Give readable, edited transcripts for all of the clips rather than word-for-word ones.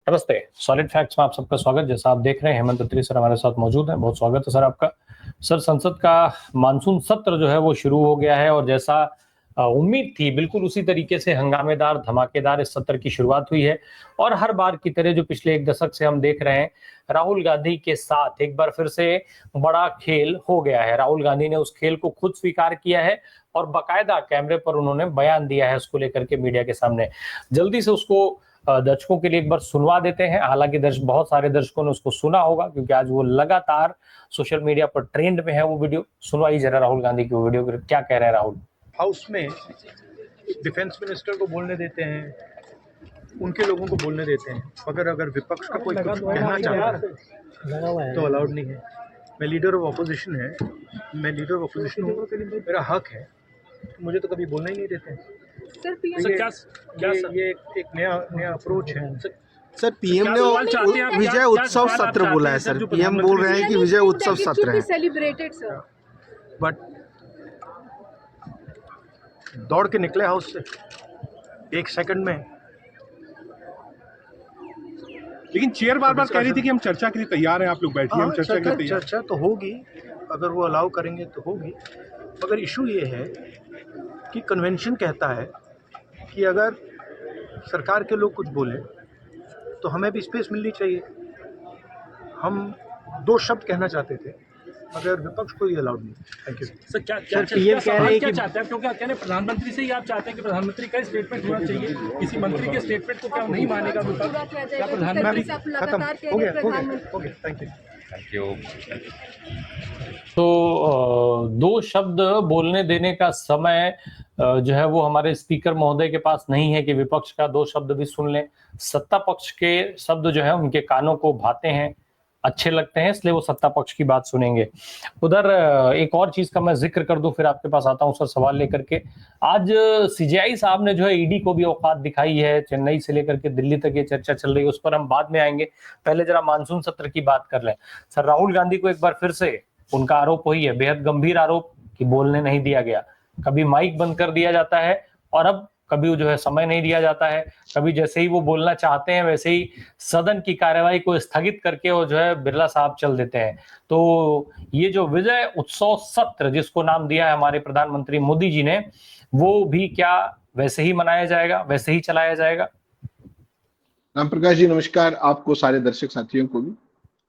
नमस्ते। Solid facts में आप सबका स्वागत। जैसा आप देख रहे हैं हेमंत अत्री सर हमारे साथ मौजूद हैं। बहुत स्वागत है सर आपका। सर, संसद का मानसून सत्र जो है वो शुरू हो गया है और जैसा उम्मीद थी बिल्कुल उसी तरीके से हंगामेदार धमाकेदार इस सत्र की शुरुआत हुई है। और हर बार की तरह जो पिछले एक दशक से हम देख रहे हैं, राहुल गांधी के साथ एक बार फिर से बड़ा खेल हो गया है। राहुल गांधी ने उस खेल को खुद स्वीकार किया है और बाकायदा कैमरे पर उन्होंने बयान दिया है उसको लेकर के मीडिया के सामने। जल्दी से उसको दर्शकों के लिए एक बार सुनवा देते हैं। हालांकि बहुत सारे दर्शकों ने उसको सुना होगा क्योंकि आज वो लगातार सोशल मीडिया पर ट्रेंड में है वो वीडियो। सुनवाइए जरा राहुल गांधी की वो वीडियो, क्या कह रहे हैं राहुल। हाउस में डिफेंस मिनिस्टर को बोलने देते हैं, उनके लोगों को बोलने देते हैं, मगर अगर विपक्ष का कोई कुछ कहना चाहता है तो अलाउड नहीं है। मैं लीडर ऑफ अपोजिशन हूँ, मेरा हक है, मुझे तो कभी बोलना ही नहीं देते हैं। ये एक नया अप्रोच है। सर, पीएम ने विजय उत्सव सत्र बोला है। सर, पीएम बोल रहे हैं कि विजय उत्सव सत्र है, बट दौड़ के निकले हाउस से 1 सेकंड में। लेकिन चेयर बार बार कह रही थी कि हम चर्चा के लिए तैयार हैं, आप लोग बैठिए, हम चर्चा के लिए तैयार। चर्चा तो होगी, अगर वो अलाउ करेंगे तो होगी, मगर इशू ये है कि कन्वेंशन कहता है कि अगर सरकार के लोग कुछ बोले तो हमें भी स्पेस मिलनी चाहिए। हम 2 शब्द कहना चाहते थे मगर विपक्ष को ये अलाउड नहीं। Thank you sir. क्या पीएम कह रहे हैं कि चाहते हैं, क्योंकि क्या प्रधानमंत्री से ही आप चाहते हैं कि प्रधानमंत्री का स्टेटमेंट होना चाहिए, किसी मंत्री के स्टेटमेंट को क्या नहीं मानेगा विपक्ष? क्या प्रधानमंत्री खत्म हो गया? Thank you. तो 2 शब्द बोलने देने का समय जो है वो हमारे स्पीकर महोदय के पास नहीं है कि विपक्ष का 2 शब्द भी सुन लें। सत्ता पक्ष के शब्द जो है उनके कानों को भाते हैं, अच्छे लगते हैं, इसलिए वो सत्ता पक्ष की बात सुनेंगे। उधर एक और चीज का मैं जिक्र कर दूं, फिर आपके पास आता हूं सर सवाल लेकर के। आज सीजेआई साहब ने जो है ईडी को भी औकात दिखाई है। चेन्नई से लेकर के दिल्ली तक ये चर्चा चल रही है, उस पर हम बाद में आएंगे। पहले जरा मानसून सत्र की बात कर लें। सर, राहुल गांधी को एक बार फिर से उनका आरोप वही है, बेहद गंभीर आरोप कि बोलने नहीं दिया गया। कभी माइक बंद कर दिया जाता है और अब कभी वो जो है समय नहीं दिया जाता है। कभी जैसे ही वो बोलना चाहते हैं वैसे ही सदन की कार्यवाही को स्थगित करके वो जो है बिरला साहब चल देते हैं। तो ये जो विजय उत्सव सत्र जिसको नाम दिया है हमारे प्रधानमंत्री मोदी जी ने, वो भी क्या वैसे ही मनाया जाएगा, वैसे ही चलाया जाएगा? राम प्रकाश जी नमस्कार, आपको सारे दर्शक साथियों को भी।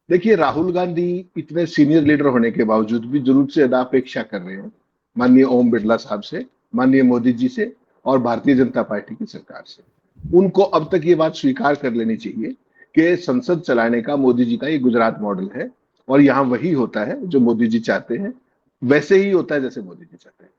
देखिए, राहुल गांधी इतने सीनियर लीडर होने के बावजूद भी जरूरत से ज्यादा अपेक्षा कर रहे हैं माननीय ओम बिरला साहब से, माननीय मोदी जी से और भारतीय जनता पार्टी की सरकार से। उनको अब तक ये बात स्वीकार कर लेनी चाहिए कि संसद चलाने का मोदी जी का ये गुजरात मॉडल है और यहाँ वही होता है जो मोदी जी चाहते हैं, वैसे ही होता है जैसे मोदी जी चाहते हैं।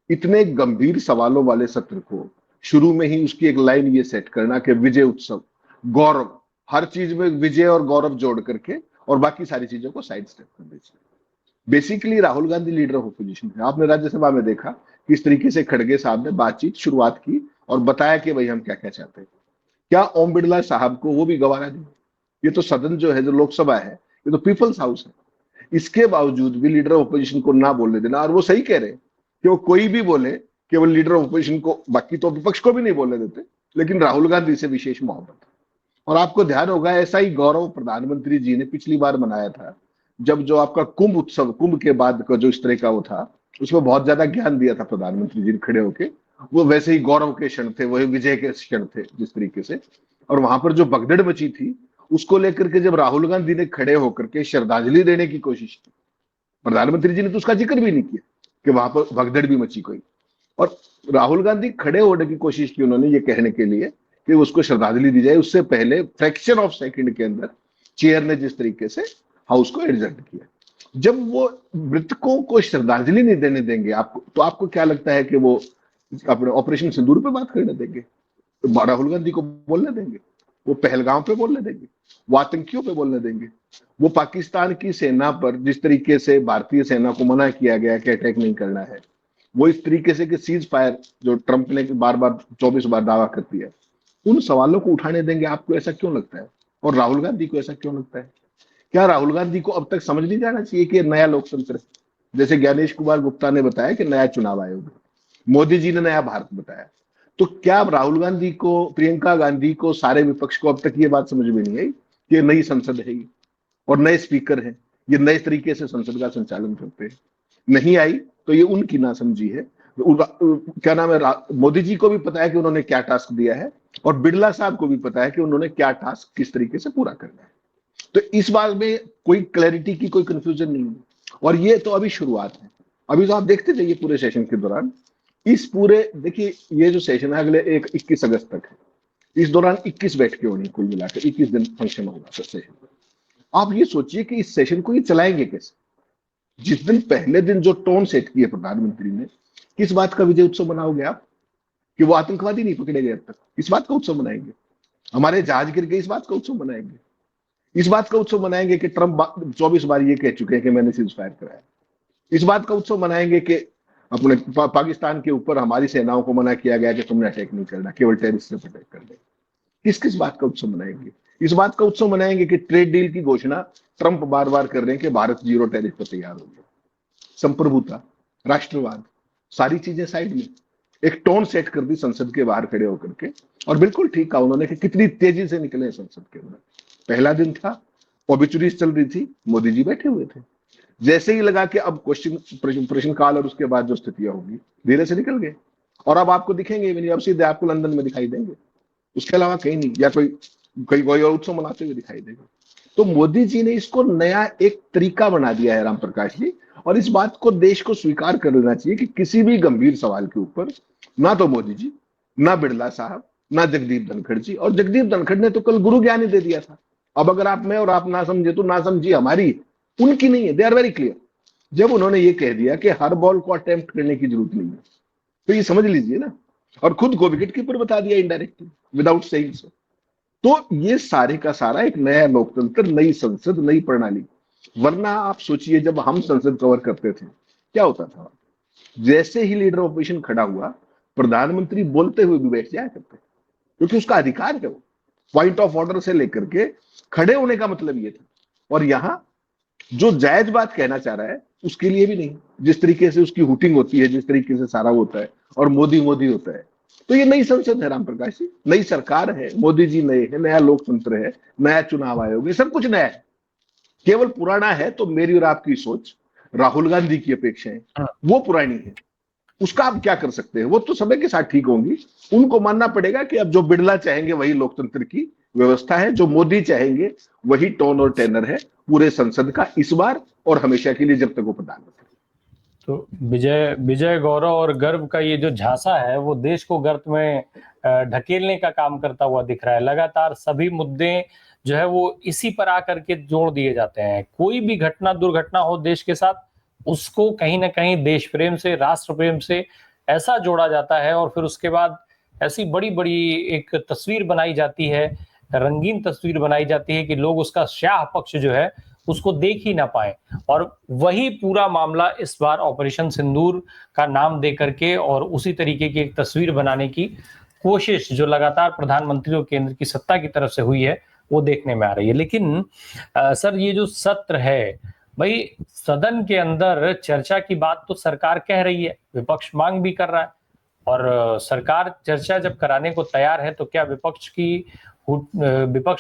इतने गंभीर सवालों वाले सत्र को शुरू में ही उसकी एक लाइन ये सेट करना कि विजय उत्सव, गौरव, हर चीज में विजय और गौरव जोड़ करके और बाकी सारी चीजों को साइड स्टेप कर दीजिए। Basically Rahul Gandhi leader of opposition है। आपने राज्यसभा में देखा किस तरीके से खड़गे साहब ने बातचीत शुरुआत की और बताया कि भाई हम क्या क्या चाहते हैं। क्या ओम बिरला साहब को वो भी गवारा दी? ये तो सदन जो है, जो लोकसभा है, ये तो पीपल्स हाउस है। इसके बावजूद भी लीडर ऑफ अपोजिशन को ना बोलने देना, और वो सही कह रहे हैं कि वो कोई भी बोले, केवल लीडर ऑफ अपोजिशन को, बाकी तो विपक्ष को भी नहीं बोलने देते, लेकिन राहुल गांधी से विशेष मोहब्बत। और आपको ध्यान होगा ऐसा ही गौरव प्रधानमंत्री जी ने पिछली बार मनाया था, जब जो आपका कुंभ उत्सव, कुंभ के बाद का जो इस तरह का वो था, उसमें बहुत ज्यादा ज्ञान दिया था प्रधानमंत्री जी ने खड़े होके। वो वैसे ही गौरव के क्षण थे, वही विजय के क्षण थे जिस तरीके से। और वहां पर जो भगदड़ मची थी उसको लेकर के जब राहुल गांधी ने खड़े होकर के श्रद्धांजलि देने की कोशिश की, प्रधानमंत्री जी ने तो उसका जिक्र भी नहीं किया कि वहां पर भगदड़ भी मची कोई। और राहुल गांधी खड़े होने की कोशिश की उन्होंने ये कहने के लिए कि उसको श्रद्धांजलि दी जाए, उससे पहले फ्रैक्शन ऑफ सेकंड के अंदर चेयर ने जिस तरीके से हाउस को एडजर्ट किया। जब वो मृतकों को श्रद्धांजलि नहीं देने देंगे आपको, तो आपको क्या लगता है कि वो अपने ऑपरेशन सिंदूर पे बात करने देंगे? तो राहुल गांधी को बोलने देंगे? वो पहलगाम पे बोलने देंगे? वो आतंकियों पे बोलने देंगे? वो पाकिस्तान की सेना पर जिस तरीके से भारतीय सेना को मना किया गया कि अटैक नहीं करना है, वो इस तरीके से कि सीज फायर जो ट्रंप ने बार बार 24 बार दावा कर दिया, उन सवालों को उठाने देंगे? आपको ऐसा क्यों लगता है? और राहुल गांधी को ऐसा क्यों लगता है? क्या राहुल गांधी को अब तक समझ नहीं जाना चाहिए कि नया लोकतंत्र, जैसे ज्ञानेश कुमार गुप्ता ने बताया कि नया चुनाव आयोग, मोदी जी ने नया भारत बताया, तो क्या राहुल गांधी को, प्रियंका गांधी को, सारे विपक्ष को अब तक ये बात समझ में नहीं आई कि ये नई संसद है ये और नए स्पीकर हैं, ये नए तरीके से संसद का संचालन करते हैं? नहीं आई तो ये उनकी नासमझी है। क्या नाम है, मोदी जी को भी पता है कि उन्होंने क्या टास्क दिया है और बिरला साहब को भी पता है कि उन्होंने क्या टास्क किस तरीके से पूरा करना है। तो इस बात में कोई क्लैरिटी की कोई कंफ्यूजन नहीं है। और ये तो अभी शुरुआत है, अभी तो आप देखते जाइए पूरे सेशन के दौरान। इस पूरे, देखिए ये जो सेशन है अगले 21 अगस्त तक है, इस दौरान 21 बैठकें होनी, कुल मिलाकर 21 दिन फंक्शन होगा सेशन। आप ये सोचिए कि इस सेशन को ये चलाएंगे कैसे? जिस दिन पहले दिन जो टोन सेट की है प्रधानमंत्री ने, किस बात का विजय उत्सव मनाओगे आप? कि वो आतंकवादी नहीं पकड़े गए अब तक, इस बात का उत्सव मनाएंगे? हमारे जहाज गिर गए, इस बात का उत्सव मनाएंगे? इस बात का उत्सव मनाएंगे कि ट्रंप 24 बार ये कह चुके हैं कि मैंने सीज फायर कराया? इस बात का उत्सव मनाएंगे कि अपने पाकिस्तान के ऊपर हमारी सेनाओं को मना किया गया कि तुमने अटैक नहीं करना, केवल टेररिस्ट से अटैक कर दे? किस किस बात का उत्सव मनाएंगे? इस बात का उत्सव मनाएंगे कि ट्रेड डील की घोषणा ट्रंप बार बार कर रहे हैं कि भारत जीरो टैरिफ पर तैयार हो गया। संप्रभुता, राष्ट्रवाद, सारी चीजें साइड में, एक टोन सेट कर दी संसद के बाहर खड़े होकर के। और बिल्कुल ठीक कहा उन्होंने कि कितनी तेजी से निकले संसद के अंदर। पहला दिन था, ऑबिचुरीज चल रही थी, मोदी जी बैठे हुए थे। जैसे ही लगा कि अब प्रश्न काल और उसके बाद जो स्थितियां होगी, धीरे से निकल गए। और अब आपको दिखेंगे भी नहीं, अब सीधे आपको लंदन में दिखाई देंगे, उसके अलावा कहीं नहीं, या कोई और उत्सव मनाते हुए दिखाई देगा। तो मोदी जी ने इसको नया एक तरीका बना दिया है, राम प्रकाश जी। और इस बात को देश को स्वीकार कर लेना चाहिए कि किसी भी गंभीर सवाल के ऊपर ना तो मोदी जी, ना बिरला साहब, ना जगदीप धनखड़ जी, और जगदीप धनखड़ ने तो कल गुरु ज्ञान ही दे दिया था। अब अगर आप में और आप ना समझे तो ना समझी हमारी, उनकी नहीं है, दे आर वेरी क्लियर। जब उन्होंने ये कह दिया कि हर बॉल को अटेम्प्ट करने की जरूरत नहीं है, तो ये समझ लीजिए ना। और खुद को विकेट कीपर बता दिया इनडायरेक्टली, विदाउट सेइंग सो। तो ये सारे का सारा एक नया लोकतंत्र, नई संसद, नई प्रणाली। वरना आप सोचिए जब हम संसद कवर करते थे क्या होता था? जैसे ही लीडर ऑपोजिशन खड़ा हुआ, प्रधानमंत्री बोलते हुए भी बैठ जाया करते, क्योंकि उसका अधिकार है वो। पॉइंट ऑफ ऑर्डर से लेकर के खड़े होने का मतलब ये था। और यहां जो जायज बात कहना चाह रहा है उसके लिए भी नहीं, जिस तरीके से उसकी हुटिंग होती है, जिस तरीके से सारा होता है और मोदी मोदी होता है। तो ये नई संसद है राम प्रकाश जी, नई सरकार है, मोदी जी नए हैं, नया लोकतंत्र है, नया चुनाव आयोग है, सब कुछ नया है। केवल पुराना है तो मेरी और आपकी सोच, राहुल गांधी की अपेक्षाएं वो पुरानी है। उसका आप क्या कर सकते हैं? वो तो समय के साथ ठीक होंगी। उनको मानना पड़ेगा कि अब जो बिरला चाहेंगे वही लोकतंत्र की व्यवस्था है, जो मोदी चाहेंगे वही टोन और टेनर है पूरे संसद का, इस बार और हमेशा के लिए, जब तक वो प्रधानमंत्री। तो विजय गौरव और गर्व का ये जो झांसा है वो देश को गर्त में ढकेलने का काम करता हुआ दिख रहा है। लगातार सभी मुद्दे जो है वो इसी पर आकर के जोड़ दिए जाते हैं। कोई भी घटना, दुर्घटना हो देश के साथ, उसको कहीं ना कहीं देश प्रेम से, राष्ट्र प्रेम से ऐसा जोड़ा जाता है और फिर उसके बाद ऐसी बड़ी बड़ी एक तस्वीर बनाई जाती है, रंगीन तस्वीर बनाई जाती है कि लोग उसका स्याह पक्ष जो है उसको देख ही ना पाए। और वही पूरा मामला इस बार ऑपरेशन सिंदूर का नाम दे करके और उसी तरीके की एक तस्वीर बनाने की कोशिश जो लगातार प्रधानमंत्री और केंद्र की सत्ता की तरफ से हुई है वो देखने में आ रही है। लेकिन सर, ये जो सत्र है भाई, सदन के अंदर चर्चा की बात तो सरकार कह रही है, विपक्ष मांग भी कर रहा है, और सरकार चर्चा जब कराने को तैयार है तो क्या विपक्ष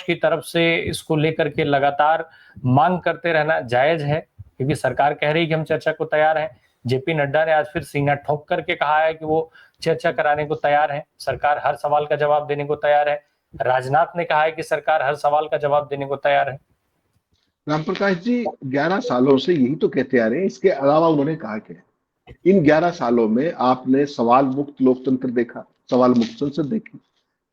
की तरफ से इसको लेकर के लगातार मांग करते रहना जायज है? क्योंकि सरकार कह रही है कि हम चर्चा को तैयार हैं। जेपी नड्डा ने आज फिर सीना ठोक करके कहा है कि वो चर्चा कराने को तैयार है, सरकार हर सवाल का जवाब देने को तैयार है। राजनाथ ने कहा है कि सरकार हर सवाल का जवाब देने को तैयार है। राम प्रकाश जी 11 सालों से यही तो कहते आ रहे हैं, इसके अलावा उन्होंने कहा क्या? इन 11 सालों में आपने सवाल मुक्त लोकतंत्र देखा, सवाल मुक्त संसद देखी,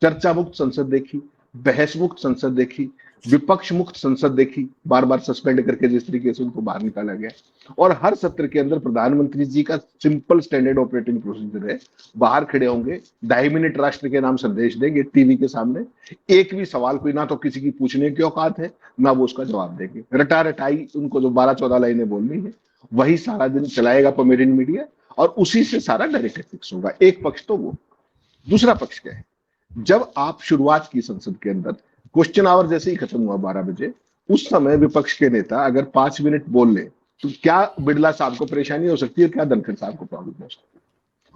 चर्चा मुक्त संसद देखी, बहस मुक्त संसद देखी, विपक्ष मुक्त संसद देखी, बार बार सस्पेंड करके जिस तरीके से उनको बाहर निकाला गया। और हर सत्र के अंदर प्रधानमंत्री जी का सिंपल स्टैंडर्ड ऑपरेटिंग प्रोसीजर है, बाहर खड़े होंगे, 2.5 मिनट राष्ट्र के नाम संदेश देंगे टीवी के सामने, एक भी सवाल कोई ना तो किसी की पूछने की औकात है ना वो उसका जवाब देंगे। रटा रटाई उनको जो 12-14 लाइनें बोलनी है वही सारा दिन चलाएगा पॉमेरियन मीडिया, और उसी से सारा डायरेक्ट फिक्स होगा। एक पक्ष तो वो, दूसरा पक्ष क्या है? जब आप शुरुआत की संसद के अंदर, क्वेश्चन आवर जैसे ही खत्म हुआ 12 बजे, उस समय विपक्ष के नेता अगर 5 मिनट बोल ले तो क्या बिरला साहब को परेशानी हो सकती है, क्या धनखड़ साहब को प्रॉब्लम हो सकती है?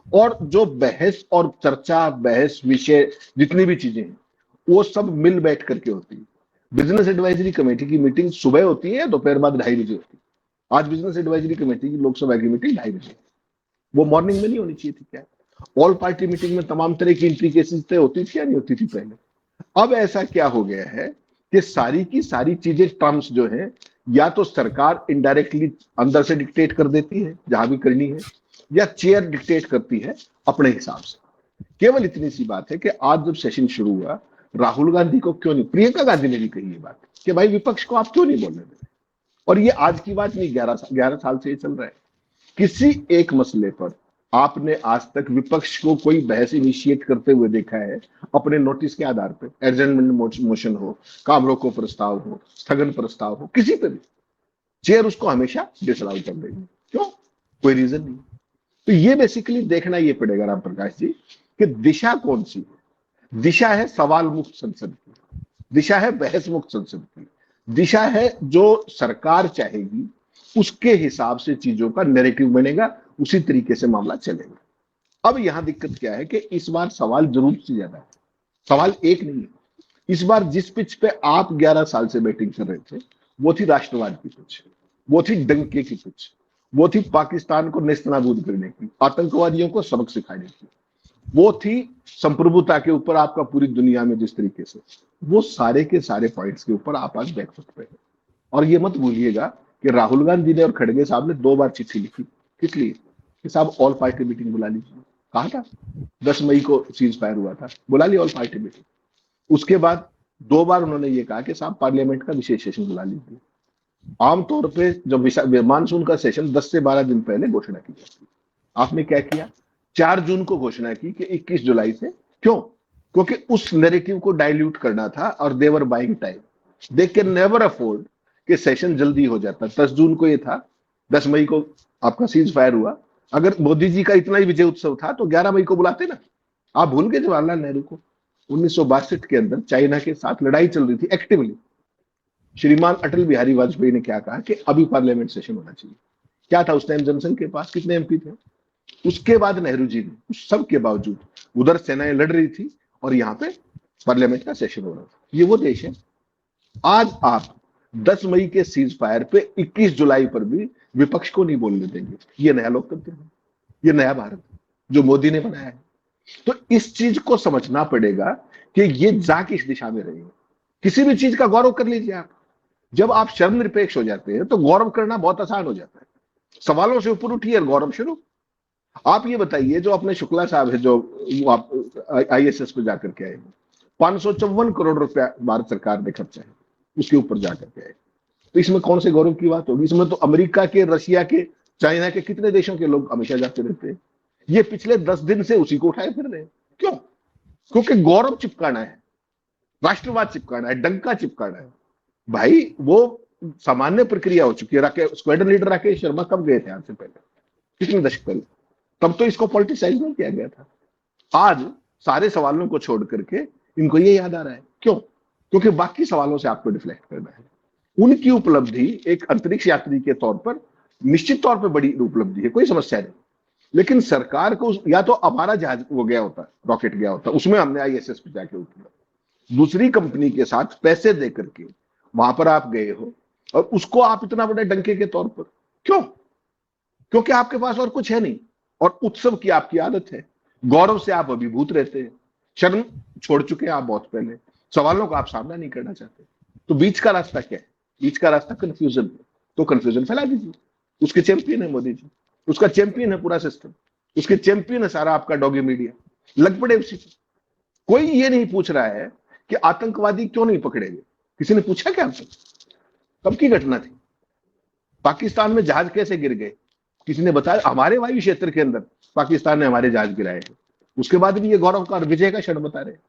और जो बहस और चर्चा, बहस, विषय, जितनी भी चीजें हैं वो सब मिल बैठ करके होती है। बिजनेस एडवाइजरी कमेटी की मीटिंग सुबह होती है, दोपहर बाद 2:30 बजे होती है। आज बिजनेस एडवाइजरी कमेटी की लोकसभा की मीटिंग 2:30 बजे, वो मॉर्निंग में नहीं होनी चाहिए थी क्या? ऑल पार्टी मीटिंग में तमाम तरह की इंट्रिकेसीज तय होती थी या नहीं होती थी पहले? अब ऐसा क्या हो गया है कि सारी की सारी चीजें, टर्म्स जो है, या तो सरकार इनडायरेक्टली अंदर से डिक्टेट कर देती है जहां भी करनी है, या चेयर डिक्टेट करती है अपने हिसाब से। केवल इतनी सी बात है कि आज जब सेशन शुरू हुआ, राहुल गांधी को क्यों नहीं, प्रियंका गांधी ने भी कही ये बात कि भाई विपक्ष को आप क्यों नहीं बोलने दे रहे? और ये आज की बात नहीं, 11 साल से ये चल रहा है। किसी एक मसले पर आपने आज तक विपक्ष को कोई बहस इनिशिएट करते हुए देखा है अपने नोटिस के आधार पर? एडजर्नमेंट मोशन हो, काम रोको प्रस्ताव हो, स्थगन प्रस्ताव हो, किसी पे भी चेयर उसको हमेशा डिसअलाउ कर देगी। क्यों? कोई रीजन नहीं। तो ये बेसिकली देखना ये पड़ेगा राम प्रकाश जी कि दिशा कौन सी है। दिशा है सवाल मुक्त संसद की, दिशा है बहस मुक्त संसद की, दिशा है जो सरकार चाहेगी उसके हिसाब से चीजों का नैरेटिव बनेगा, उसी तरीके से मामला चलेगा। अब यहां दिक्कत क्या है कि इस बार सवाल जरूरत से ज्यादा है, सवाल एक नहीं है। इस बार जिस पिच पे आप 11 साल से बैटिंग कर रहे थे वो थी राष्ट्रवाद की पिच, वो थी डंके की पिच, वो थी पाकिस्तान को नेस्तनाबूद करने की, आतंकवादियों को सबक सिखाने की, वो थी संप्रभुता के ऊपर आपका पूरी दुनिया में जिस तरीके से, वो सारे के सारे पॉइंट्स के ऊपर आप आज बैठ सकते हैं। और ये मत भूलिएगा कि राहुल गांधी ने और खड़गे साहब ने 2 बार चिट्ठी लिखी। किस लिए? कि साहब ऑल पार्टी मीटिंग बुला लीजिए। कहा था 10 मई को सीज फायर हुआ था, बुला ली ऑल पार्टी मीटिंग। उसके बाद 2 बार उन्होंने ये कहा कि साहब पार्लियामेंट का विशेष सेशन बुला लीजिए। आमतौर पे जब मानसून का सेशन 10 से 12 दिन पहले घोषणा की जाती है, आपने क्या किया? 4 जून को घोषणा की कि 21 जुलाई से। क्यों? क्योंकि उस नैरेटिव को डाइल्यूट करना था और they were buying time. They can never afford कि सेशन जल्दी हो जाता। 10 जून को ये था, 10 मई को आपका सीज फायर हुआ। अगर मोदी जी का इतना ही विजय उत्सव था तो 11 मई को बुलाते ना। आप भूल गए जवाहरलाल नेहरू को? 1962 के अंदर चाइना के साथ लड़ाई चल रही थी एक्टिवली। श्रीमान अटल बिहारी वाजपेयी ने क्या कहा कि अभी पार्लियामेंट सेशन होना चाहिए। क्या था उस टाइम जनसंघ के पास? कितने एमपी थे? उसके बाद नेहरू जी ने उस सब के बावजूद, उधर सेनाएं लड़ रही थी और यहाँ पे पार्लियामेंट का सेशन हो रहा था। ये वो देश है। आज आप 10 मई के सीज फायर पे 21 जुलाई पर भी विपक्ष को नहीं बोलने देंगे। ये नया लोकतंत्र है, ये नया भारत है जो मोदी ने बनाया है। तो इस चीज को समझना पड़ेगा कि ये जा किस दिशा में रही है। किसी भी चीज का गौरव कर लीजिए आप। जब आप शर्मनिरपेक्ष हो जाते हैं तो गौरव करना बहुत आसान हो जाता है। सवालों से ऊपर उठिए और गौरव शुरू। आप ये बताइए, जो अपने शुक्ला साहब है, जो आप ISS पे जाकर के आए, 554 करोड़ रुपया भारत सरकार ने खर्चा है उसके ऊपर जाकर के आए। तो इसमें कौन से गौरव की बात होगी? इसमें तो अमेरिका के, रशिया के, चाइना के कितने देशों के लोग हमेशा जाते रहते हैं। ये पिछले 10 दिन से उसी को उठाए फिर रहे हैं। क्यों? क्योंकि गौरव चिपकाना है, राष्ट्रवाद चिपकाना है, डंका चिपकाना है। भाई वो सामान्य प्रक्रिया हो चुकी है। स्क्वाड्रन लीडर राकेश शर्मा कब गए थे? आज से पहले, कितने दशक पहले। तब तो इसको पॉलिटिसाइज नहीं किया गया था। आज सारे सवालों को छोड़ करके इनको ये याद आ रहा है। क्यों? क्योंकि बाकी सवालों से आपको डिफ्लेक्ट करना है। उनकी उपलब्धि एक अंतरिक्ष यात्री के तौर पर निश्चित तौर पर बड़ी उपलब्धि है, कोई समस्या नहीं। लेकिन सरकार को या तो हमारा जहाज वो गया होता, रॉकेट गया होता, उसमें हमने ISS पे जाके उतरा, दूसरी कंपनी के साथ पैसे दे करके वहां पर आप गए हो, और उसको आप इतना बड़े डंके के तौर पर क्यों? क्योंकि आपके पास और कुछ है नहीं, और उत्सव की आपकी आदत है। गौरव से आप अभिभूत रहते हैं, शर्म छोड़ चुके हैं आप बहुत पहले, सवालों का आप सामना नहीं करना चाहते। तो बीच का रास्ता क्या है? बीच का रास्ता कंफ्यूजन है। तो कंफ्यूजन फैला दीजिए। उसके चैंपियन है मोदी जी, उसका चैंपियन है पूरा सिस्टम, उसके चैंपियन है सारा आपका डॉगी मीडिया। लग पड़े उसी पे। कोई ये नहीं पूछ रहा है कि आतंकवादी क्यों नहीं पकड़े गए। किसी ने पूछा क्या हमसे? कब की घटना थी? पाकिस्तान में जहाज कैसे गिर गए? किसी ने बताया? हमारे वायु क्षेत्र के अंदर पाकिस्तान ने हमारे जहाज गिराए हैं। उसके बाद भी ये गौरव का और विजय का क्षण बता रहे हैं।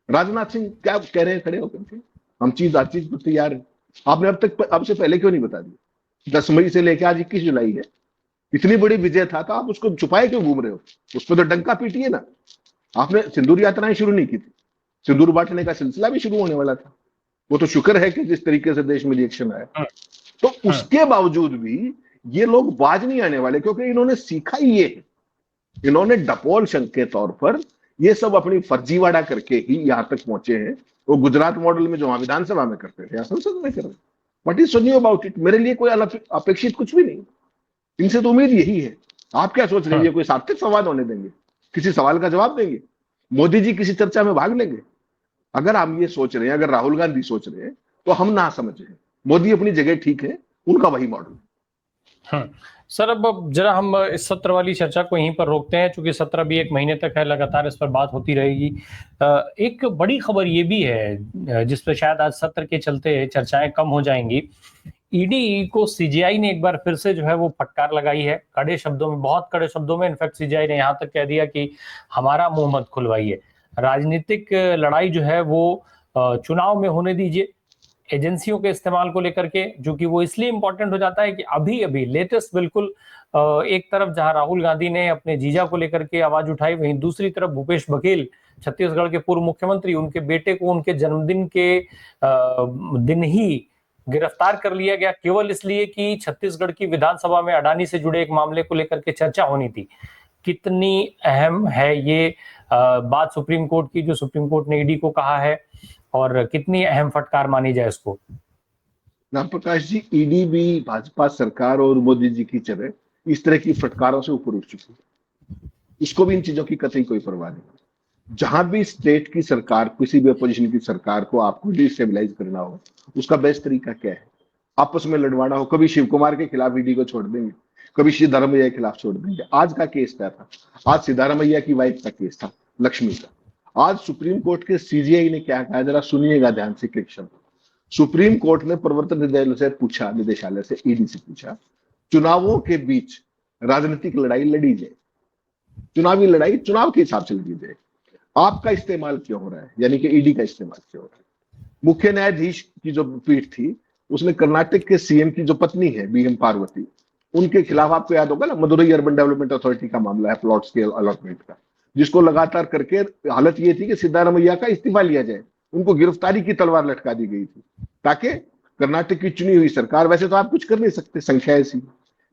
राजनाथ सिंह क्या कह रहे हैं खड़े होकर के? हम हर चीज पर तैयार है। आपने अब तक, अब से पहले क्यों नहीं बता दिया? 10 मई से लेकर आज 21 जुलाई है। इतनी बड़ी विजय था तो आप उसको छुपाए क्यों घूम रहे हो? उस पर तो डंका पीटिए ना। आपने सिंदूर यात्राएं शुरू नहीं की थी, सिंदूर बांटने का सिलसिला भी शुरू होने वाला था। वो तो शुक्र है कि जिस तरीके से देश में रिएक्शन आया। तो उसके बावजूद भी ये लोग बाज नहीं आने वाले, क्योंकि इन्होंने सीखा ही ये है इन्होंने डपोल शंख के तौर पर ये सब अपनी फर्जीवाड़ा करके ही यहां तक पहुंचे हैं। वो गुजरात मॉडल में जो वहां विधानसभा में करते थे, यहाँ संसद में कर रहे। What is so knew about it? मेरे लिए कोई अपेक्षित कुछ भी नहीं, इनसे तो उम्मीद यही है। आप क्या सोच रहे हैं? ये कोई सार्थक संवाद होने देंगे? किसी सवाल का जवाब देंगे? मोदी जी किसी चर्चा में भाग लेंगे? अगर हम ये सोच रहे हैं, अगर राहुल गांधी सोच रहे हैं, तो हम ना समझे। मोदी अपनी जगह ठीक है, उनका वही मॉडल। सर, अब जरा हम इस सत्र वाली चर्चा को यहीं पर रोकते हैं, क्योंकि सत्र भी 1 महीने तक है, लगातार इस पर बात होती रहेगी। एक बड़ी खबर ये भी है, जिस पर शायद आज सत्र के चलते चर्चाएं कम हो जाएंगी। ईडी को सीजीआई ने एक बार फिर से जो है वो फटकार लगाई है, कड़े शब्दों में, बहुत कड़े शब्दों में। इनफैक्ट सीजीआई ने यहाँ तक कह दिया कि हमारा मुंह मत खुलवाइए, राजनीतिक लड़ाई जो है वो चुनाव में होने दीजिए। एजेंसियों के इस्तेमाल को लेकर के, जो कि वो इसलिए इंपॉर्टेंट हो जाता है कि अभी अभी लेटेस्ट बिल्कुल एक तरफ जहां राहुल गांधी ने अपने जीजा को लेकर के आवाज उठाई, वहीं दूसरी तरफ भूपेश बघेल, छत्तीसगढ़ के पूर्व मुख्यमंत्री, उनके बेटे को उनके जन्मदिन के दिन ही गिरफ्तार कर लिया गया, केवल इसलिए कि छत्तीसगढ़ की विधानसभा में अडानी से जुड़े एक मामले को लेकर के चर्चा होनी थी। कितनी अहम है ये बात सुप्रीम कोर्ट की, जो सुप्रीम कोर्ट ने ईडी को कहा है, और कितनी अहम फटकार मानी जाए इसको? राम प्रकाश जी, ईडी भी भाजपा सरकार और मोदी जी की तरह इस तरह की फटकारों से ऊपर उठ चुकी है। इसको भी इन चीजों की कतई कोई परवाह नहीं। जहां भी स्टेट की सरकार, किसी भी अपोजिशन की सरकार को आपको डिस्टेबलाइज करना हो, उसका बेस्ट तरीका क्या है? आपस में लड़वाना हो। कभी शिव कुमार के खिलाफ ईडी को छोड़ देंगे, कभी सिद्धारमैया के खिलाफ छोड़ देंगे। आज का केस क्या था? आज सिद्धारमैया की वाइफ का केस था, लक्ष्मी का। आज सुप्रीम कोर्ट के सीजीआई ने क्या कहा, जरा सुनिएगा ध्यान से एक शब्द। सुप्रीम कोर्ट ने प्रवर्तन निदेशालय से ईडी से पूछा, चुनावों के बीच राजनीतिक लड़ाई लड़ी जाए, चुनावी लड़ाई चुनाव के हिसाब से लड़ी जाए, आपका इस्तेमाल क्यों हो रहा है? यानी कि ईडी का इस्तेमाल क्यों हो रहा है? मुख्य न्यायाधीश की जो पीठ थी, उसने कर्नाटक के सीएम की जो पत्नी है बीएम पार्वती, उनके खिलाफ, आपको याद होगा ना, मदुरई अर्बन डेवलपमेंट अथॉरिटी का मामला है, प्लॉट्स के अलॉटमेंट का, जिसको लगातार करके हालत ये थी कि सिद्धारमैया का इस्तीफा लिया जाए। उनको गिरफ्तारी की तलवार लटका दी गई थी, ताकि कर्नाटक की चुनी हुई सरकार, वैसे तो आप कुछ कर नहीं सकते, संख्या ऐसी,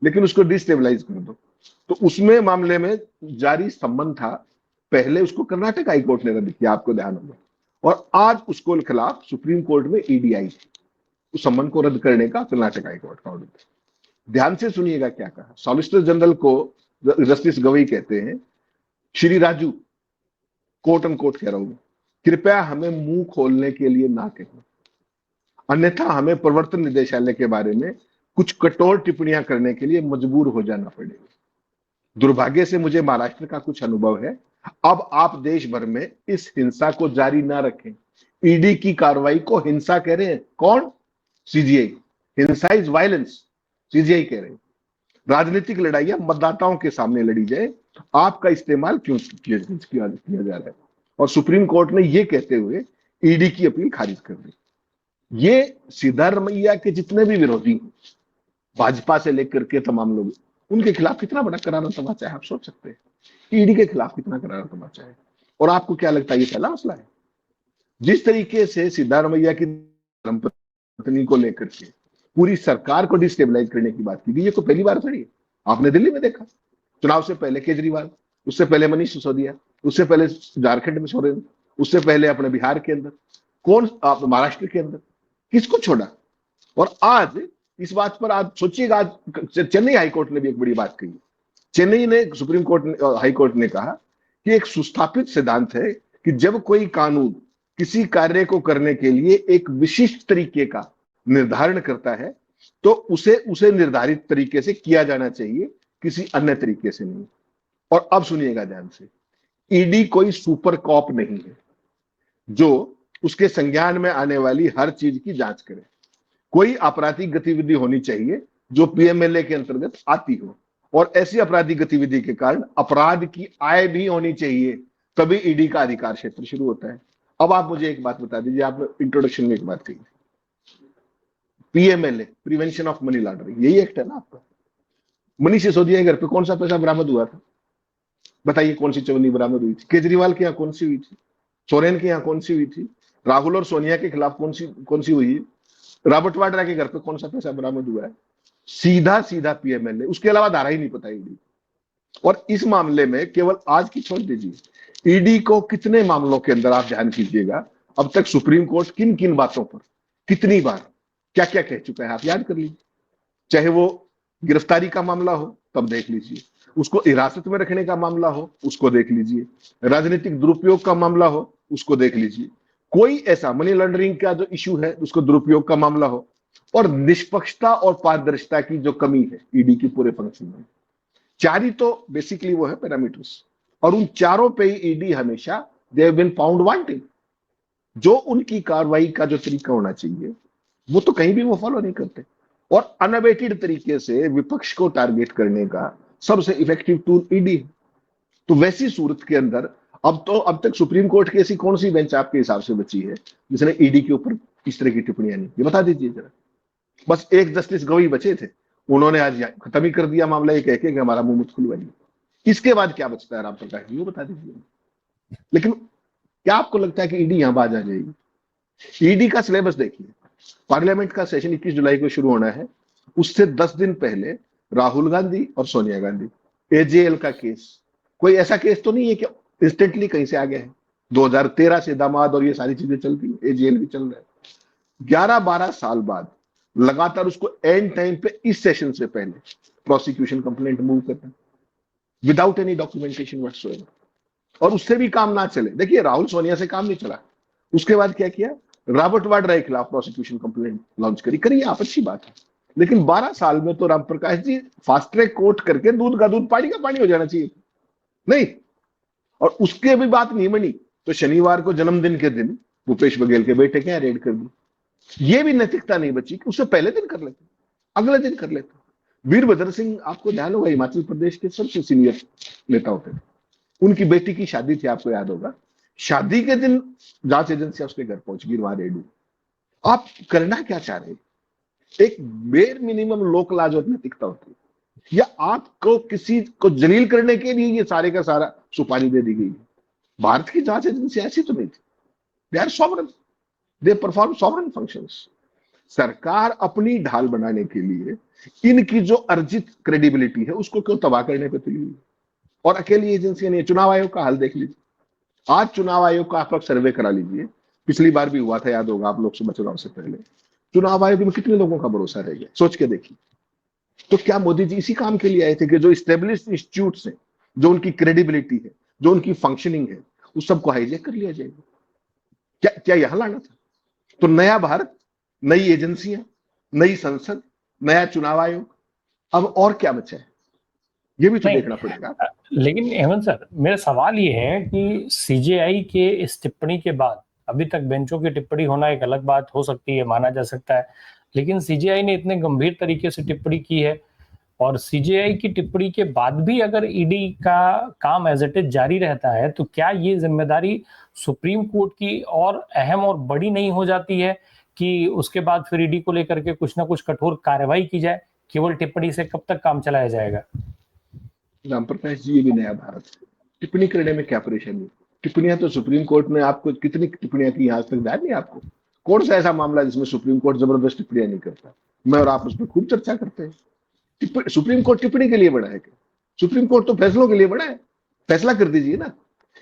लेकिन उसको डिस्टेबलाइज कर दो। तो उसमें मामले में जारी सम्मन था, पहले उसको कर्नाटक हाईकोर्ट ने रद्द किया, आपको ध्यान होगा, और आज उसको खिलाफ सुप्रीम कोर्ट में ईडी आई थी, उस सम्मन को रद्द करने का कर्नाटक हाईकोर्ट का ऑर्डर। ध्यान से सुनिएगा क्या कहा। सॉलिसिटर जनरल को जस्टिस गवई कहते हैं, Shri Raju, quote and quote कह रहा हूं, कृपया हमें मुंह खोलने के लिए ना कहें, अन्यथा हमें प्रवर्तन निदेशालय के बारे में कुछ कठोर टिप्पणियां करने के लिए मजबूर हो जाना पड़ेगा। दुर्भाग्य से मुझे महाराष्ट्र का कुछ अनुभव है। अब आप देश भर में इस हिंसा को जारी ना रखें। ईडी की कार्रवाई को हिंसा कह रहे हैं, कौन? सीजीआई। हिंसा इज वायलेंस, सीजीआई कह रहे हैं। राजनीतिक लड़ाइयां मतदाताओं के सामने लड़ी जाए, आपका इस्तेमाल क्यों किया जा रहा है? और सुप्रीम कोर्ट ने यह कहते हुए ईडी की अपील खारिज कर दी। ये सिद्धारमैया के जितने भी विरोधी, भाजपा से लेकर के तमाम लोग, उनके खिलाफ कितना बड़ा करारा तमाचा है, आप सोच सकते हैं। ईडी के खिलाफ कितना करारा तमाचा है। और आपको क्या लगता है ये पहला मसला है? जिस तरीके से सिद्धारमैया की धर्मपत्नी को लेकर के पूरी सरकार को डिस्टेबलाइज करने की बात की गई, ये तो पहली बार थोड़ी है। आपने दिल्ली में देखा, चुनाव से पहले केजरीवाल, उससे पहले मनीष सिसोदिया, उससे पहले झारखंड में सोरेन, उससे पहले अपने बिहार के अंदर, कौन आप महाराष्ट्र के अंदर, किसको छोड़ा? और आज इस बात पर आज सोचिएगा, आज चेन्नई हाईकोर्ट ने भी एक बड़ी बात कही। चेन्नई ने, सुप्रीम कोर्ट हाईकोर्ट ने कहा कि एक सुस्थापित सिद्धांत है कि जब कोई कानून किसी कार्य को करने के लिए एक विशिष्ट तरीके का निर्धारण करता है, तो उसे निर्धारित तरीके से किया जाना चाहिए, किसी अन्य तरीके से नहीं। और अब सुनिएगा ध्यान से, ईडी कोई सुपर कॉप नहीं है जो उसके संज्ञान में आने वाली हर चीज की जांच करे। कोई आपराधिक गतिविधि होनी चाहिए जो पीएमएलए के अंतर्गत आती हो, और ऐसी आपराधिक गतिविधि के कारण अपराध की आय भी होनी चाहिए, तभी ईडी का अधिकार क्षेत्र शुरू होता है। अब आप मुझे एक बात बता दीजिए, आपने इंट्रोडक्शन में एक बात कही, PMLA, prevention of money laundering, यही एक्ट है ना आपका। मनीष सिसोदिया के घर पे कौन सा पैसा बरामद हुआ था? बताइए, कौन सी चवन्नी बरामद हुई थी? केजरीवाल के यहाँ कौन सी हुई थी? सोरेन के यहाँ कौन सी हुई थी? राहुल और सोनिया के खिलाफ कौन सी हुई है? रॉबर्ट वाड्रा के घर पे कौन सा पैसा बरामद हुआ है? सीधा सीधा पीएमएलए, उसके अलावा धारा ही नहीं पता ईडी। और इस मामले में केवल आज की छोड़ दीजिए, ईडी को कितने मामलों के अंदर आप ध्यान कीजिएगा, अब तक सुप्रीम कोर्ट किन किन बातों पर कितनी बार क्या क्या कह चुका है, आप याद कर लीजिए। चाहे वो गिरफ्तारी का मामला हो तब देख लीजिए, उसको हिरासत में रखने का मामला हो उसको देख लीजिए, राजनीतिक दुरुपयोग का मामला हो उसको देख लीजिए, कोई ऐसा मनी लॉन्ड्रिंग का जो इश्यू है उसको दुरुपयोग का मामला हो, और निष्पक्षता और पारदर्शिता की जो कमी है ईडी की पूरे फंक्शन में, चार ही तो बेसिकली वो है पैरामीटर्स, और उन चारों पे ही ईडी हमेशा they have been found wanted. जो उनकी कार्रवाई का जो तरीका होना चाहिए वो तो कहीं भी वो फॉलो नहीं करते, और अनअबेटेड तरीके से विपक्ष को टारगेट करने का सबसे इफेक्टिव टूल ईडी है। तो वैसी सूरत के अंदर अब तक सुप्रीम कोर्ट की ऐसी कौन सी बेंच आपके हिसाब से बची है जिसने ईडी के ऊपर इस तरह की टिप्पणियां नहीं, ये बता दीजिए जरा। बस एक जस्टिस गवई बचे थे, उन्होंने आज खत्म ही कर दिया मामला, ये कह के कि हमारा मुंह मत खुलवाइए। इसके बाद क्या बचता है राम प्रकाश जी, वो बता दीजिए। लेकिन क्या आपको लगता है कि ईडी यहां बाज आ जाएगी? ईडी का सिलेबस देखिए, पार्लियामेंट का सेशन 21 जुलाई को शुरू होना है, उससे 10 दिन पहले राहुल गांधी और सोनिया गांधी, एजेएल का केस, कोई ऐसा केस तो नहीं है कि इंस्टेंटली कहीं से आ गया है। 2013 से दामाद और ये सारी चीजें चलती है, एजेएल भी चल रहा है। 11-12 साल बाद लगातार उसको एंड टाइम पे इस सेशन से पहले प्रोसिक्यूशन कंप्लेंट मूव करना विदाउट एनी डॉक्यूमेंटेशन व्हाटसोएवर, और उससे भी काम ना चले। देखिए राहुल सोनिया से काम नहीं चला, उसके बाद क्या किया, रॉबर्ट वाड्रा के खिलाफ प्रोसिक्यूशन कंप्लेंट लॉन्च करिए, आप अच्छी बात है। लेकिन 12 साल में तो Ram Prakash ji fast track court करके दूध का दूध पानी का पानी हो जाना चाहिए, नहीं? और उसके भी बात नहीं बनी तो शनिवार को जन्मदिन के दिन भूपेश बघेल के बेटे के रेड कर दी। ये भी नैतिकता नहीं बची कि उससे पहले दिन कर लेते, अगले दिन कर लेते। वीरभद्र सिंह, आपको ध्यान होगा, हिमाचल प्रदेश के सबसे सीनियर नेता होते थे, उनकी बेटी की शादी थी, आपको याद होगा। शादी के दिन जांच एजेंसी उसके घर पहुंच गई, वहां रेड हुई। आप करना क्या चाह रहे हैं? एक बेर मिनिमम लोक लाज और नैतिकता होती है, या आपको किसी को जलील करने के लिए ये सारे का सारा सुपारी दे दी गई है? भारत की जांच एजेंसी ऐसी तो नहीं थी, they are sovereign, they perform sovereign functions. सरकार अपनी ढाल बनाने के लिए इनकी जो अर्जित क्रेडिबिलिटी है उसको क्यों तबाह करने पे तुली हुई? और अकेली एजेंसी नहीं, चुनाव आयोग का हाल देख लीजिए। आज चुनाव आयोग का आप लोग सर्वे करा लीजिए, पिछली बार भी हुआ था, याद होगा आप लोग से, चुनाव से पहले चुनाव आयोग में कितने लोगों का भरोसा रह गया, सोच के देखिए। तो क्या मोदी जी इसी काम के लिए आए थे कि जो स्टेब्लिश्ड इंस्टीट्यूट्स हैं, जो उनकी क्रेडिबिलिटी है, जो उनकी फंक्शनिंग है, उस सबको हाईजैक कर लिया जाएगा? क्या यहां लाना था? तो नया भारत, नई एजेंसियां, नई संसद, नया चुनाव आयोग, अब और क्या बचा है? ये भी तो देखना पड़ेगा। लेकिन हेमंत सर, मेरा सवाल ये है कि सीजेआई के इस टिप्पणी के बाद, अभी तक बेंचों की टिप्पणी होना एक अलग बात हो सकती है, माना जा सकता है, लेकिन सीजेआई ने इतने गंभीर तरीके से टिप्पणी की है, और सीजेआई की टिप्पणी के बाद भी अगर ईडी का काम एज इट इज जारी रहता है, तो क्या ये जिम्मेदारी सुप्रीम कोर्ट की और अहम और बड़ी नहीं हो जाती है कि उसके बाद फिर ईडी को लेकर के कुछ ना कुछ कठोर कार्रवाई की जाए? केवल टिप्पणी से कब तक काम चलाया जाएगा? राम प्रकाश जी, ये भी नया भारत है, टिप्पणी करने में क्या परेशानी? टिप्पणियां तो सुप्रीम कोर्ट ने आपको कितनी टिप्पणियां की आज तक ध्यान नहीं आपको? कौन सा ऐसा मामला जिसमें सुप्रीम कोर्ट जबरदस्त टिप्पणियां नहीं करता? मैं और आप उसमें खूब चर्चा करते हैं। सुप्रीम कोर्ट टिप्पणी के लिए बना है क्या? सुप्रीम कोर्ट तो फैसलों के लिए बना है, फैसला कर दीजिए ना।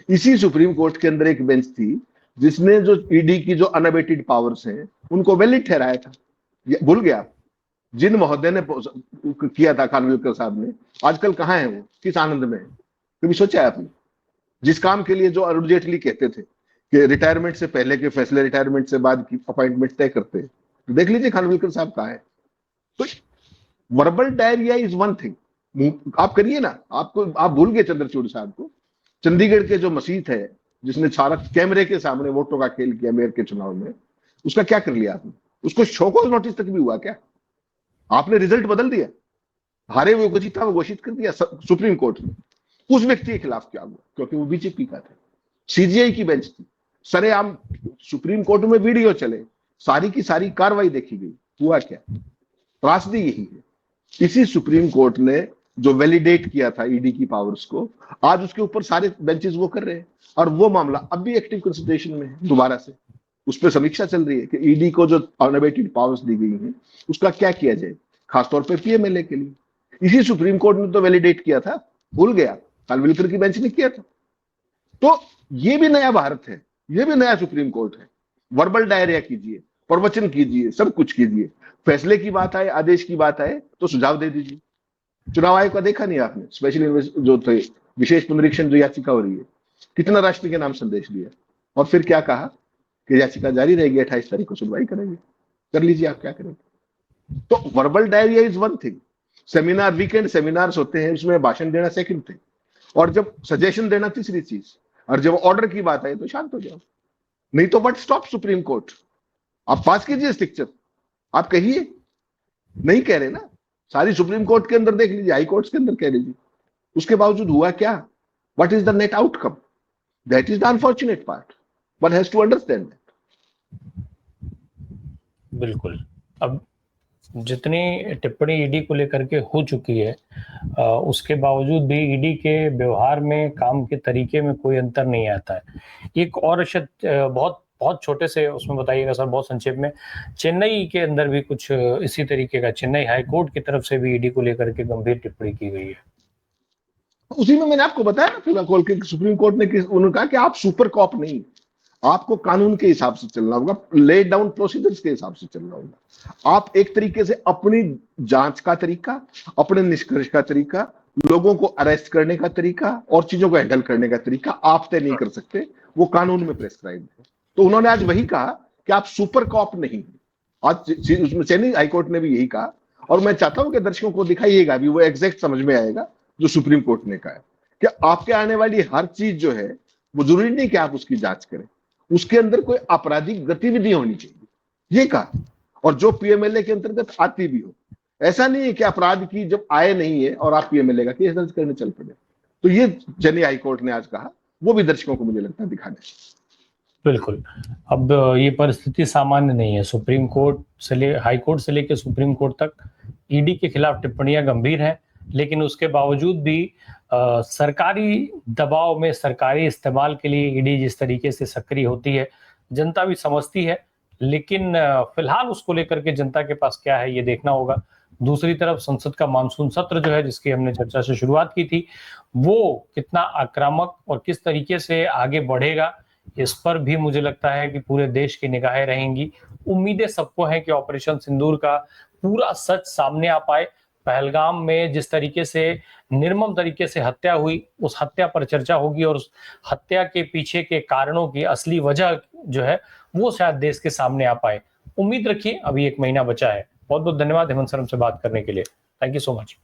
इसी सुप्रीम कोर्ट के अंदर एक बेंच थी जिसने जो ईडी की जो अनअबेटेड पावर्स हैं उनको वैलिड ठहराया था। भूल गया आप? जिन महोदय ने किया था, खानविलकर साहब ने, आजकल कहाँ है वो, किस आनंद में है? कभी सोचा है आपने? जिस काम के लिए जो अरुण जेटली कहते थे कि रिटायरमेंट से पहले के फैसले रिटायरमेंट से बाद की अपॉइंटमेंट तय करते हैं, तो देख लीजिए खानविलकर साहब कहाँ है। तो verbal diarrhoea is one thing, आप करिए ना। आप भूल गए चंद्रचूड़ साहब को, चंडीगढ़ के जो मसीत है जिसने सारा कैमरे के सामने वोटों का खेल किया मेयर के चुनाव में, उसका क्या कर लिया आपने? उसको शोकॉज नोटिस तक भी हुआ क्या? आपने रिजल्ट बदल दिया, हारे हुए को जीता हुआ घोषित कर दिया सुप्रीम कोर्ट में। उस व्यक्ति के खिलाफ क्या हुआ? क्योंकि वो बीजेपी का था, सीजीआई की बेंच थी, सरेआम सुप्रीम कोर्ट में वीडियो चले, सारी की सारी कार्रवाई देखी गई, हुआ क्या? त्रासदी यही है। इसी सुप्रीम कोर्ट ने जो वैलिडेट किया था ईडी की पावर्स को, आज उसके ऊपर सारे बेंचेस वो कर रहे हैं, और वो मामला अब भी एक्टिव कंसिडरेशन में है। दोबारा से उस पर समीक्षा चल रही है कि ईडी को जो अनअबेटेड पावर्स दी गई हैं उसका क्या किया जाए, खासतौर पर पीएमएलए के लिए। इसी सुप्रीम कोर्ट ने तो वैलिडेट किया था भूल गया, खानविलकर की बेंच ने किया था। तो ये भी नया भारत है, ये भी नया सुप्रीम कोर्ट है। वर्बल डायरिया कीजिए, प्रवचन कीजिए, सब कुछ कीजिए, फैसले की बात आए, आदेश की बात आए तो सुझाव दे दीजिए। चुनाव आयोग का देखा नहीं आपने, स्पेशल जो थे विशेष पुनरीक्षण जो याचिका हो रही है, कितना राष्ट्र के नाम संदेश दिया और फिर क्या कहा कि याचिका जारी रहेगी, 28 तारीख को सुनवाई करेंगे, कर लीजिए आप क्या करेंगे। तो verbal diarrhoea is one thing, seminar, weekend seminars होते हैं, उसमें भाषण देना सेकंड थिंग, और जब सजेशन देना तीसरी चीज, और जब ऑर्डर की बात आई तो शांत हो जाओ। नहीं तो व्हाट स्टॉप सुप्रीम कोर्ट, आप पास कीजिए स्ट्रक्चर, आप कहिए, नहीं कह रहे ना, सारी सुप्रीम कोर्ट के अंदर देख लीजिए, हाई कोर्ट के अंदर कह लीजिए, उसके बावजूद हुआ क्या, what is the net outcome, that is the unfortunate part, one has to understand that. बिल्कुल। अब जितनी टिप्पणी ईडी को लेकर के हो चुकी है, उसके बावजूद भी ईडी के व्यवहार में, काम के तरीके में कोई अंतर नहीं आता है। एक और बहुत बहुत छोटे से उसमें बताइएगा सर, बहुत संक्षेप में, चेन्नई के अंदर भी कुछ इसी तरीके का, चेन्नई हाई कोर्ट की तरफ से भी ईडी को लेकर के गंभीर टिप्पणी की गई है। उसी में मैंने आपको बताया ना, पूरा खोल के सुप्रीम कोर्ट ने उन्होंने कहा कि आप सुपर कॉप नहीं, आपको कानून के हिसाब से चलना होगा, ले डाउन प्रोसीजर्स के हिसाब से चलना होगा। आप एक तरीके से अपनी जांच का तरीका, अपने निष्कर्ष का तरीका, लोगों को अरेस्ट करने का तरीका और चीजों को हैंडल करने का तरीका आप तय नहीं कर सकते, वो कानून में प्रेस्क्राइब है। तो उन्होंने आज वही कहा कि आप सुपर कॉप नहीं। आज उसमें चेन्नई हाईकोर्ट ने भी यही कहा, और मैं चाहता हूं कि दर्शकों को दिखाइएगा भी, वो एग्जैक्ट समझ में आएगा जो सुप्रीम कोर्ट ने कहा है कि आपके आने वाली हर चीज जो है वो जरूरी नहीं कि आप उसकी जांच करें, उसके अंदर कोई आपराधिक गतिविधि होनी चाहिए, ये कहा, और जो पीएमएलए के अंतर्गत आती भी हो। ऐसा नहीं है कि अपराध की जब आय नहीं है और आप पीएमएलए का केस दर्ज करने चल पड़े। तो ये चेन्नई हाईकोर्ट ने आज कहा, वो भी दर्शकों को मुझे लगता है दिखाने। बिल्कुल। अब ये परिस्थिति सामान्य नहीं है, सुप्रीम कोर्ट से हाई कोर्ट से लेकर सुप्रीम कोर्ट तक ईडी के खिलाफ टिप्पणियां गंभीर हैं, लेकिन उसके बावजूद भी सरकारी दबाव में, सरकारी इस्तेमाल के लिए ईडी जिस तरीके से सक्रिय होती है, जनता भी समझती है, लेकिन फिलहाल उसको लेकर के जनता के पास क्या है ये देखना होगा। दूसरी तरफ संसद का मानसून सत्र जो है, जिसकी हमने चर्चा से शुरुआत की थी, वो कितना आक्रामक और किस तरीके से आगे बढ़ेगा, इस पर भी मुझे लगता है कि पूरे देश की निगाहें रहेंगी। उम्मीदें सबको हैं कि ऑपरेशन सिंदूर का पूरा सच सामने आ पाए। पहलगाम में जिस तरीके से निर्मम तरीके से हत्या हुई, उस हत्या पर चर्चा होगी और उस हत्या के पीछे के कारणों की असली वजह जो है वो शायद देश के सामने आ पाए। उम्मीद रखिए, अभी 1 महीना बचा है। बहुत बहुत धन्यवाद हेमंत सर हमसे बात करने के लिए। Thank you so much.